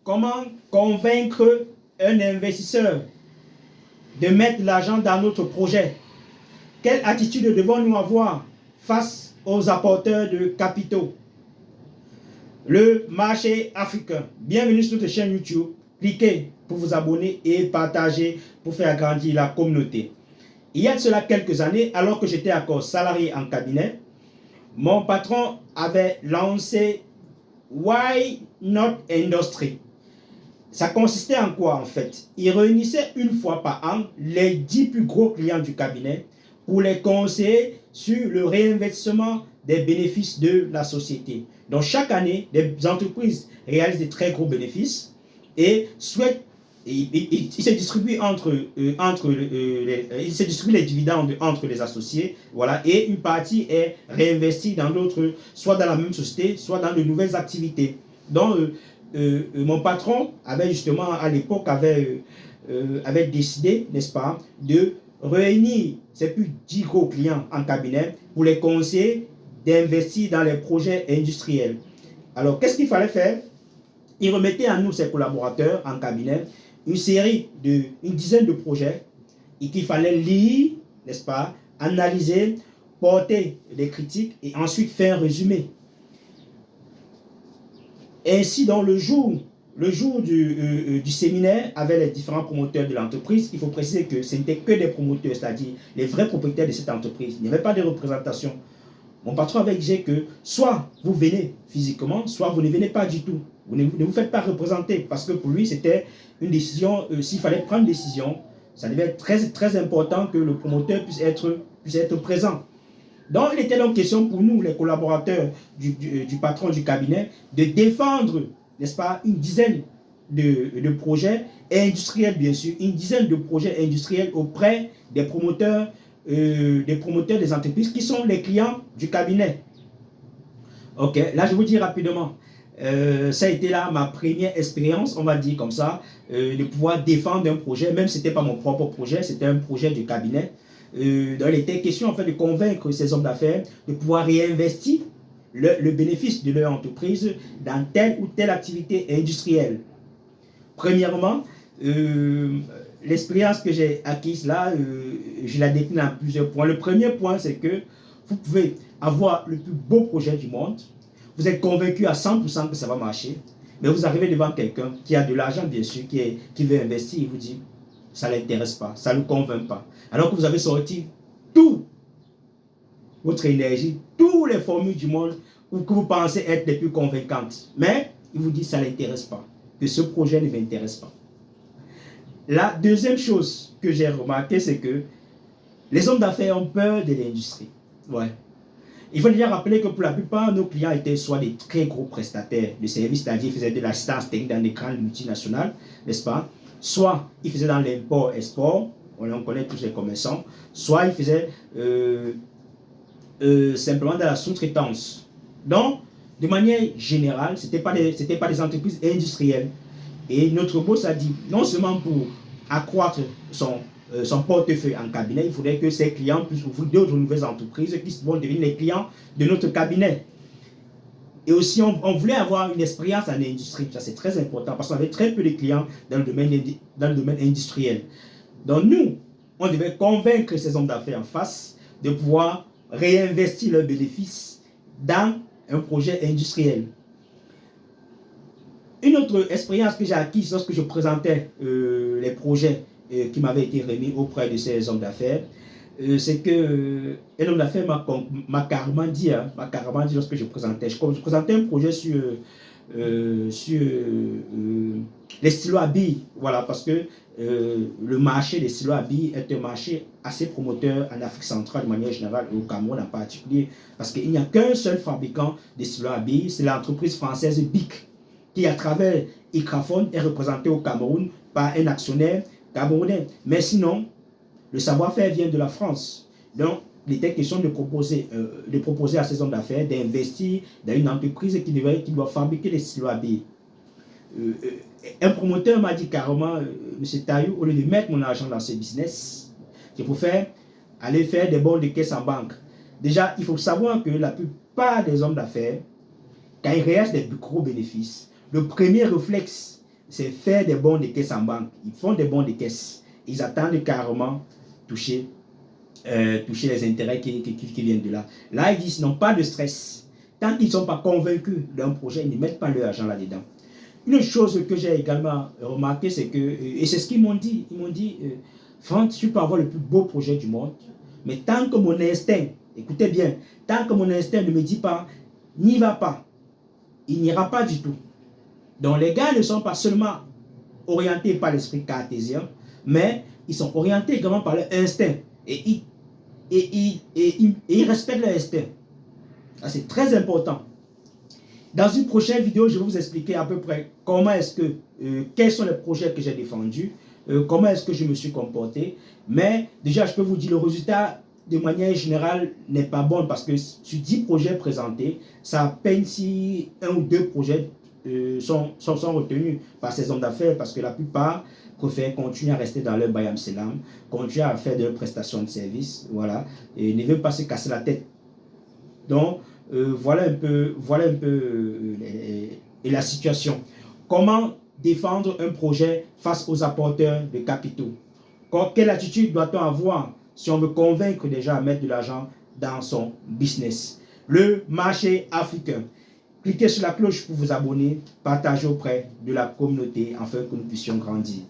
Comment convaincre un investisseur de mettre l'argent dans notre projet? Quelle attitude devons-nous avoir face aux apporteurs de capitaux? Le marché africain. Bienvenue sur notre chaîne YouTube. Cliquez pour vous abonner et partager pour faire grandir la communauté. Il y a de cela quelques années, alors que j'étais encore salarié en cabinet, mon patron avait lancé Why Not Industry. Ça consistait en quoi en fait? Il réunissait une fois par an les 10 plus gros clients du cabinet pour les conseiller sur le réinvestissement des bénéfices de la société. Donc chaque année, des entreprises réalisent des très gros bénéfices et souhaitent, il se distribue il se distribue les dividendes entre les associés, voilà, et une partie est réinvestie dans d'autres, soit dans la même société, soit dans de nouvelles activités. Donc mon patron avait justement à l'époque avait décidé, n'est-ce pas, de réunir ses plus 10 gros clients en cabinet pour les conseiller d'investir dans les projets industriels. Alors, qu'est-ce qu'il fallait faire? Il remettait à nous, ses collaborateurs en cabinet, une dizaine de projets et qu'il fallait lire, n'est-ce pas, analyser, porter des critiques et ensuite faire un résumé. Ainsi, dans le jour du séminaire avec les différents promoteurs de l'entreprise, il faut préciser que ce n'était que des promoteurs, c'est-à-dire les vrais propriétaires de cette entreprise. Il n'y avait pas de représentation. Mon patron avait dit que soit vous venez physiquement, soit vous ne venez pas du tout. Vous ne vous faites pas représenter parce que pour lui, c'était une décision, s'il fallait prendre une décision, ça devait être très, très important que le promoteur puisse être présent. Donc, il était donc question pour nous, les collaborateurs du patron du cabinet, de défendre, n'est-ce pas, une dizaine de projets industriels, bien sûr, une dizaine de projets industriels auprès des promoteurs des entreprises qui sont les clients du cabinet. Ok, là, je vous dis rapidement. Ça a été là ma première expérience, on va dire comme ça, de pouvoir défendre un projet, même si ce n'était pas mon propre projet, c'était un projet du cabinet. Donc, il était question en fait de convaincre ces hommes d'affaires de pouvoir réinvestir le bénéfice de leur entreprise dans telle ou telle activité industrielle. Premièrement, l'expérience que j'ai acquise là, je la décline en plusieurs points. Le premier point, c'est que vous pouvez avoir le plus beau projet du monde, vous êtes convaincu à 100% que ça va marcher, mais vous arrivez devant quelqu'un qui a de l'argent, bien sûr, qui veut investir, il vous dit, ça ne l'intéresse pas, ça ne le convainc pas. Alors que vous avez sorti toute votre énergie, toutes les formules du monde que vous pensez être les plus convaincantes. Mais il vous dit, ça ne l'intéresse pas, que ce projet ne m'intéresse pas. La deuxième chose que j'ai remarqué, c'est que les hommes d'affaires ont peur de l'industrie. Ouais. Il faut déjà rappeler que pour la plupart, nos clients étaient soit des très gros prestataires de services, c'est-à-dire ils faisaient de l'assistance technique dans des grandes multinationales, n'est-ce pas? Soit ils faisaient dans l'import-export, on connaît tous les commerçants, soit ils faisaient simplement dans la sous-traitance. Donc, de manière générale, ce n'étaient pas des entreprises industrielles. Et notre boss a dit, non seulement pour accroître son portefeuille en cabinet, il faudrait que ses clients puissent ouvrir d'autres nouvelles entreprises qui vont devenir les clients de notre cabinet. Et aussi, on voulait avoir une expérience en industrie. Ça, c'est très important parce qu'on avait très peu de clients dans le domaine industriel. Donc, nous, on devait convaincre ces hommes d'affaires en face de pouvoir réinvestir leurs bénéfices dans un projet industriel. Une autre expérience que j'ai acquise lorsque je présentais les projets qui m'avaient été remis auprès de ces hommes d'affaires, c'est que un homme d'affaires m'a carrément dit lorsque je présentais un projet sur les stylos à billes, voilà, parce que le marché des stylos à billes est un marché assez promoteur en Afrique centrale de manière générale et au Cameroun en particulier, parce qu'il n'y a qu'un seul fabricant de stylos à billes, c'est l'entreprise française BIC, qui à travers Icraphone est représenté au Cameroun par un actionnaire camerounais. Mais sinon, le savoir-faire vient de la France. Donc, il était question de proposer à ces hommes d'affaires d'investir dans une entreprise qui doit fabriquer des stylos à billes. Un promoteur m'a dit carrément, M. Taillou, au lieu de mettre mon argent dans ce business, je préfère aller faire des bons de caisse en banque. Déjà, il faut savoir que la plupart des hommes d'affaires, quand ils réalisent des gros bénéfices, le premier réflexe c'est faire des bons de caisse en banque. Ils font des bons de caisse. Ils attendent carrément toucher les intérêts qui viennent de là. Là, ils disent, non, pas de stress. Tant qu'ils ne sont pas convaincus d'un projet, ils ne mettent pas leur argent là-dedans. Une chose que j'ai également remarqué, c'est que, et c'est ce qu'ils m'ont dit, Franck, tu peux avoir le plus beau projet du monde, mais tant que mon instinct, écoutez bien, tant que mon instinct ne me dit pas, n'y va pas, il n'ira pas du tout. Donc les gars ne sont pas seulement orientés par l'esprit cartésien, mais ils sont orientés également par leur instinct. Et ils respectent leur instinct. C'est très important. Dans une prochaine vidéo, je vais vous expliquer à peu près comment est-ce que, quels sont les projets que j'ai défendus, comment est-ce que je me suis comporté. Mais déjà, je peux vous dire, le résultat, de manière générale, n'est pas bon parce que sur 10 projets présentés, ça à peine si 1 ou 2 projets sont retenus par ces hommes d'affaires parce que la plupart préfèrent continuer à rester dans leur bayam selam, continuer à faire de prestations de services, voilà, et ne veulent pas se casser la tête. Donc, voilà un peu la situation. Comment défendre un projet face aux apporteurs de capitaux? Quelle attitude doit-on avoir si on veut convaincre des gens à mettre de l'argent dans son business? Le marché africain. Cliquez sur la cloche pour vous abonner, partagez auprès de la communauté afin que nous puissions grandir.